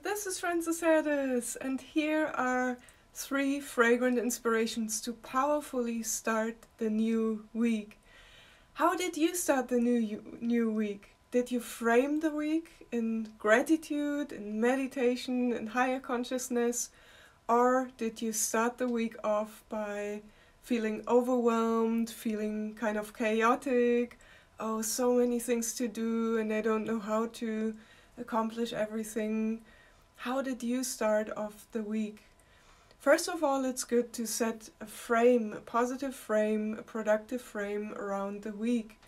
this is Frances Herdis, and here are 3 fragrant inspirations to powerfully start the new week. How did you start the new week? Did you frame the week in gratitude, in meditation, in higher consciousness? Or did you start the week off by feeling overwhelmed, feeling kind of chaotic? Oh, so many things to do and I don't know how to accomplish everything. How did you start off the week? First of all, it's good to set a frame, a positive frame, a productive frame around the week.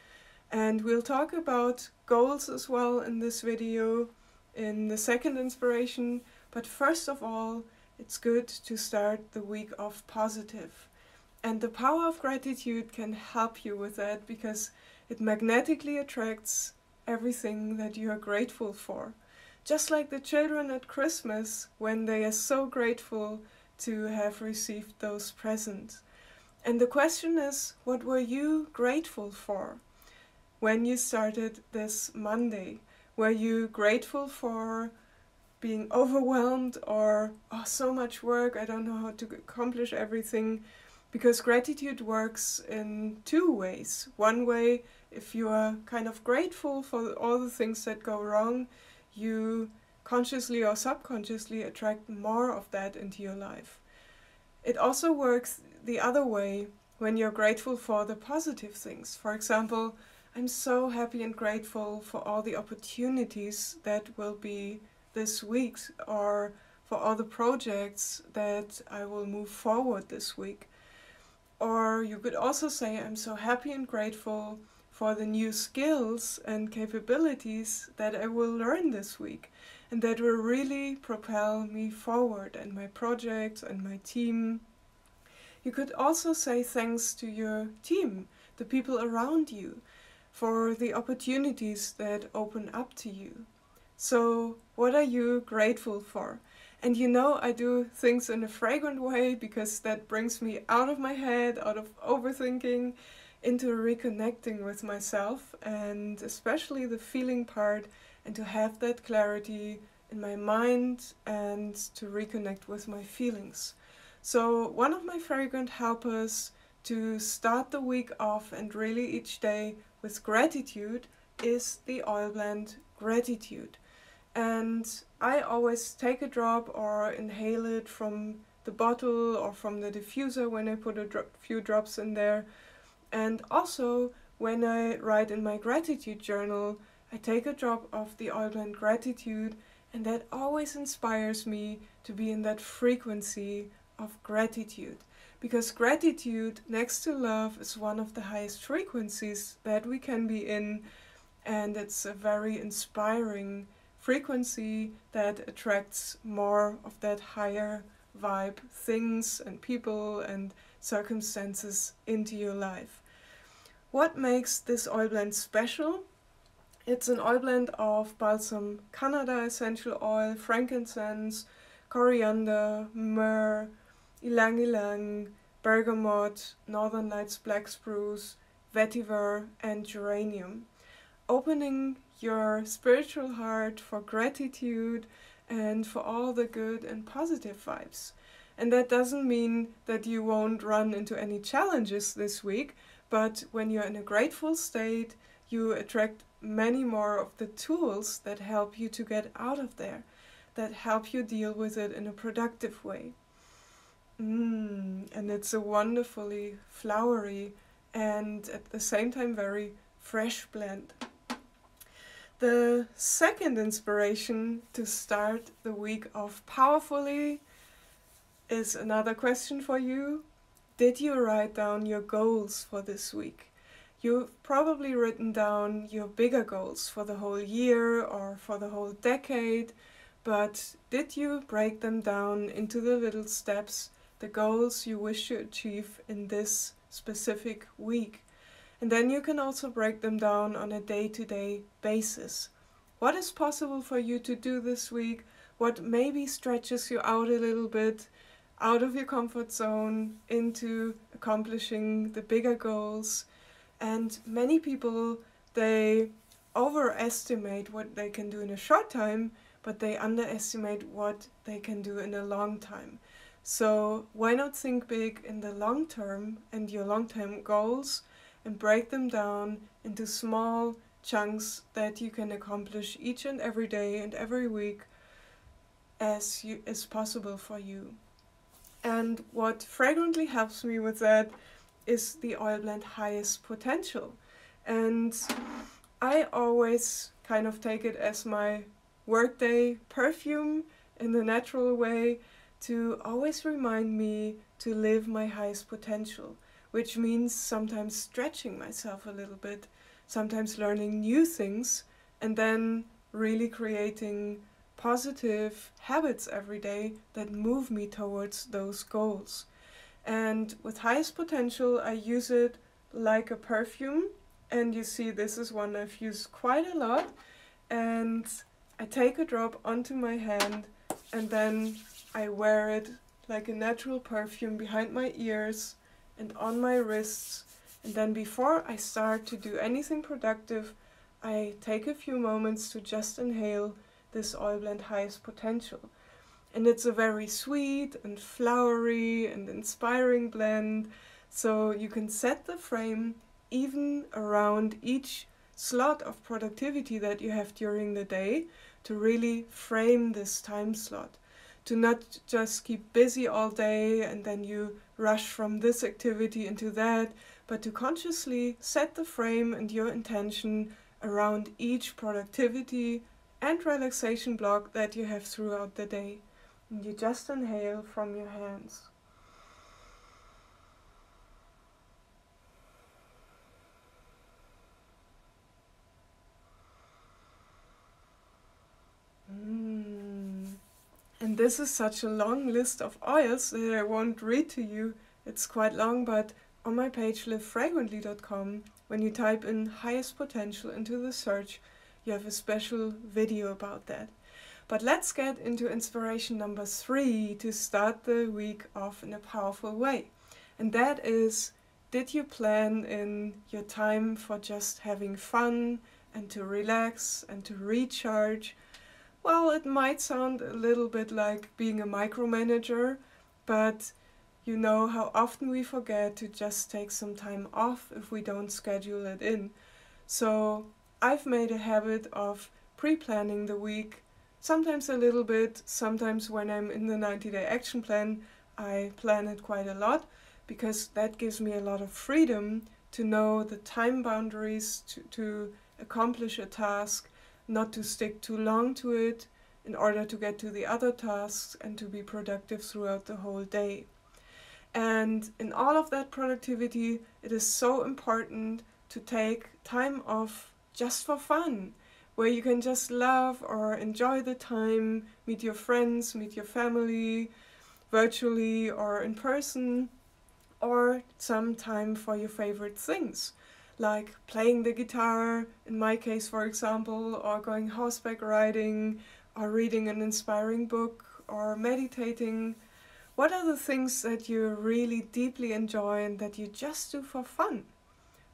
And we'll talk about goals as well in this video, in the second inspiration. But first of all, it's good to start the week off positive. And the power of gratitude can help you with that because it magnetically attracts everything that you are grateful for. Just like the children at Christmas, when they are so grateful to have received those presents. And the question is, what were you grateful for when you started this Monday? Were you grateful for being overwhelmed or, oh, so much work, I don't know how to accomplish everything? Because gratitude works in 2 ways. One way, if you are kind of grateful for all the things that go wrong, you consciously or subconsciously attract more of that into your life. It also works the other way when you're grateful for the positive things. For example, I'm so happy and grateful for all the opportunities that will be this week, or for all the projects that I will move forward this week. Or you could also say, I'm so happy and grateful for the new skills and capabilities that I will learn this week and that will really propel me forward and my projects and my team. You could also say thanks to your team, the people around you, for the opportunities that open up to you. So what are you grateful for? And you know, I do things in a fragrant way because that brings me out of my head, out of overthinking, into reconnecting with myself, and especially the feeling part, and to have that clarity in my mind and to reconnect with my feelings. So one of my fragrant helpers to start the week off and really each day with gratitude is the oil blend Gratitude. And I always take a drop or inhale it from the bottle or from the diffuser when I put a few drops in there. And also, when I write in my gratitude journal, I take a drop of the oil blend Gratitude, and that always inspires me to be in that frequency of gratitude. Because gratitude, next to love, is one of the highest frequencies that we can be in, and it's a very inspiring frequency that attracts more of that higher vibe things and people and circumstances into your life. What makes this oil blend special? It's an oil blend of balsam Canada essential oil, frankincense, coriander, myrrh, ylang ylang, bergamot, northern lights black spruce, vetiver and geranium. Opening your spiritual heart for gratitude and for all the good and positive vibes. And that doesn't mean that you won't run into any challenges this week, but when you're in a grateful state, you attract many more of the tools that help you to get out of there, that help you deal with it in a productive way. And it's a wonderfully flowery and at the same time very fresh blend. The second inspiration to start the week off powerfully is another question for you. Did you write down your goals for this week? You've probably written down your bigger goals for the whole year or for the whole decade, but did you break them down into the little steps, the goals you wish to achieve in this specific week? And then you can also break them down on a day-to-day basis. What is possible for you to do this week? What maybe stretches you out a little bit, out of your comfort zone, into accomplishing the bigger goals? And many people, they overestimate what they can do in a short time, but they underestimate what they can do in a long time. So why not think big in the long term and your long-term goals and break them down into small chunks that you can accomplish each and every day and every week as possible for you. And what fragrantly helps me with that is the oil blend highest potential. And I always kind of take it as my workday perfume in the natural way to always remind me to live my highest potential, which means sometimes stretching myself a little bit, sometimes learning new things, and then really creating positive habits every day that move me towards those goals. And with highest potential, I use it like a perfume. And you see, this is one I've used quite a lot. And I take a drop onto my hand and then I wear it like a natural perfume behind my ears and on my wrists. And then before I start to do anything productive, I take a few moments to just inhale this oil blend highest potential. And it's a very sweet and flowery and inspiring blend, so you can set the frame even around each slot of productivity that you have during the day to really frame this time slot. To not just keep busy all day and then you rush from this activity into that, but to consciously set the frame and your intention around each productivity and relaxation block that you have throughout the day. And you just inhale from your hands. And this is such a long list of oils that I won't read to you. It's quite long, but on my page livefragrantly.com, when you type in highest potential into the search, you have a special video about that. But let's get into inspiration number 3 to start the week off in a powerful way. And that is, did you plan in your time for just having fun and to relax and to recharge? Well, it might sound a little bit like being a micromanager, but you know how often we forget to just take some time off if we don't schedule it in. So I've made a habit of pre-planning the week, sometimes a little bit, sometimes when I'm in the 90-day action plan, I plan it quite a lot, because that gives me a lot of freedom to know the time boundaries to accomplish a task, not to stick too long to it in order to get to the other tasks and to be productive throughout the whole day. And in all of that productivity, it is so important to take time off just for fun, where you can just love or enjoy the time, meet your friends, meet your family, virtually or in person, or some time for your favorite things, like playing the guitar, in my case for example, or going horseback riding, or reading an inspiring book, or meditating. What are the things that you really deeply enjoy and that you just do for fun?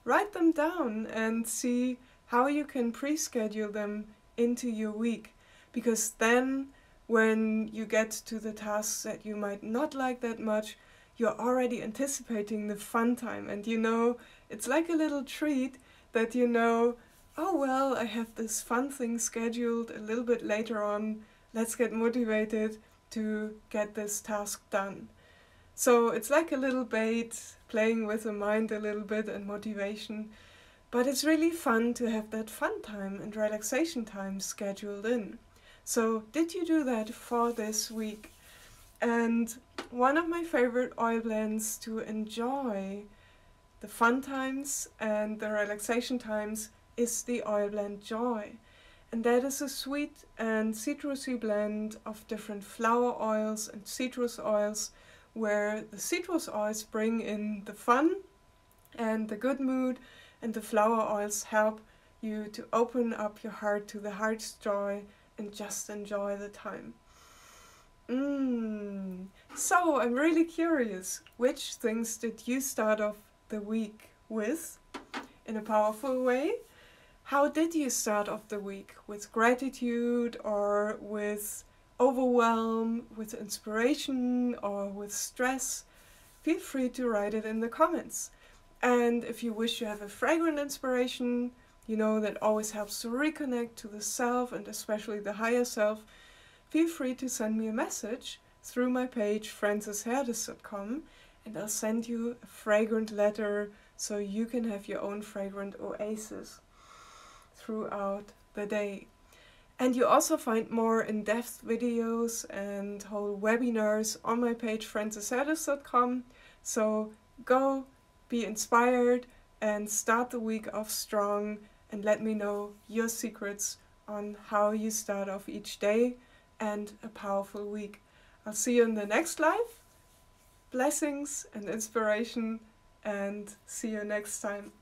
Write them down and see how you can pre-schedule them into your week, because then when you get to the tasks that you might not like that much, you're already anticipating the fun time, and you know, it's like a little treat that you know, oh well, I have this fun thing scheduled a little bit later on, let's get motivated to get this task done. So it's like a little bait, playing with the mind a little bit and motivation, but it's really fun to have that fun time and relaxation time scheduled in. So did you do that for this week? And one of my favorite oil blends to enjoy the fun times and the relaxation times is the oil blend Joy. And that is a sweet and citrusy blend of different flower oils and citrus oils, where the citrus oils bring in the fun and the good mood, and the flower oils help you to open up your heart to the heart's joy and just enjoy the time. So I'm really curious, which things did you start off the week with in a powerful way? How did you start off the week? With gratitude or with overwhelm, with inspiration or with stress? Feel free to write it in the comments. And if you wish to have a fragrant inspiration, you know, that always helps to reconnect to the self and especially the higher self, feel free to send me a message through my page francesherdes.com, and I'll send you a fragrant letter so you can have your own fragrant oasis throughout the day. And you also find more in-depth videos and whole webinars on my page francesherdes.com. So go, be inspired, and start the week off strong, and let me know your secrets on how you start off each day and a powerful week. I'll see you in the next live. Blessings and inspiration, and see you next time.